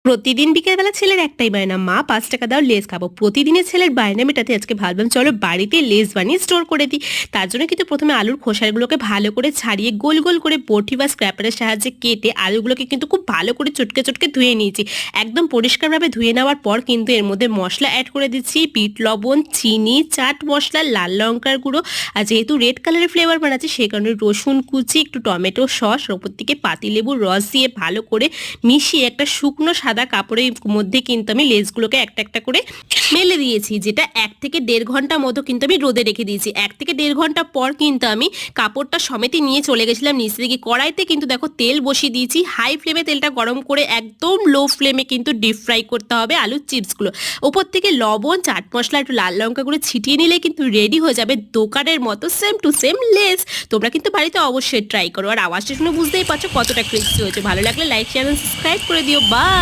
প্রতিদিন বিকেলবেলা ছেলের একটাই বায়না, মা ৫ টাকা দাও লেস খাবো। প্রতিদিনের ছেলের বায়না মেটাতে আজকে ভাবলাম চলো বাড়িতে লেস বানিয়ে স্টোর করে দিই। তার জন্য কিন্তু প্রথমে আলুর খোসাগুলোকে ভালো করে ছাড়িয়ে গোল গোল করে বটি বা স্ক্র্যাপারের সাহায্যে কেটে আলুগুলোকে কিন্তু খুব ভালো করে চটকে চটকে ধুয়ে নিয়েছি। একদম পরিষ্কারভাবে ধুয়ে নেওয়ার পর কিন্তু এর মধ্যে মশলা অ্যাড করে দিচ্ছি, বিট লবণ, চিনি, চাট মশলা, লাল লঙ্কার গুঁড়ো, আর যেহেতু রেড কালারের ফ্লেভার বানাচ্ছি সেই কারণে রসুন কুচি, একটু টমেটো সস, ওপর থেকে পাতিলেবুর রস দিয়ে ভালো করে মিশিয়ে একটা শুকনো সাদা কাপড়ের মধ্যে কিন্তু আমি লেসগুলোকে একটা একটা করে মেলে দিয়েছি, যেটা 1 থেকে 1.5 ঘন্টা মতো কিন্তু আমি রোদে রেখে দিয়েছি। 1 থেকে 1.5 ঘন্টা পর কিন্তু আমি কাপড়টা সমেতে নিয়ে চলে গেছিলাম নিচে দিকে। কড়াইতে কিন্তু দেখো তেল বসিয়ে দিয়েছি, হাই ফ্লেমে তেলটা গরম করে একদম লো ফ্লেমে কিন্তু ডিপ ফ্রাই করতে হবে আলুর চিপসগুলো। ওপর থেকে লবণ, চাট মশলা, একটু লাল লঙ্কা গুঁড়ো ছিটিয়ে নিলে কিন্তু রেডি হয়ে যাবে দোকানের মতো সেম টু সেম লেস। তোমরা কিন্তু বাড়িতে অবশ্যই ট্রাই করো। আর আওয়াজটা শুনে বুঝতেই পারছো কতটা ক্রিস্পি হয়েছে। ভালো লাগলে লাইক শেয়ার সাবস্ক্রাইব করে দিও। বাই।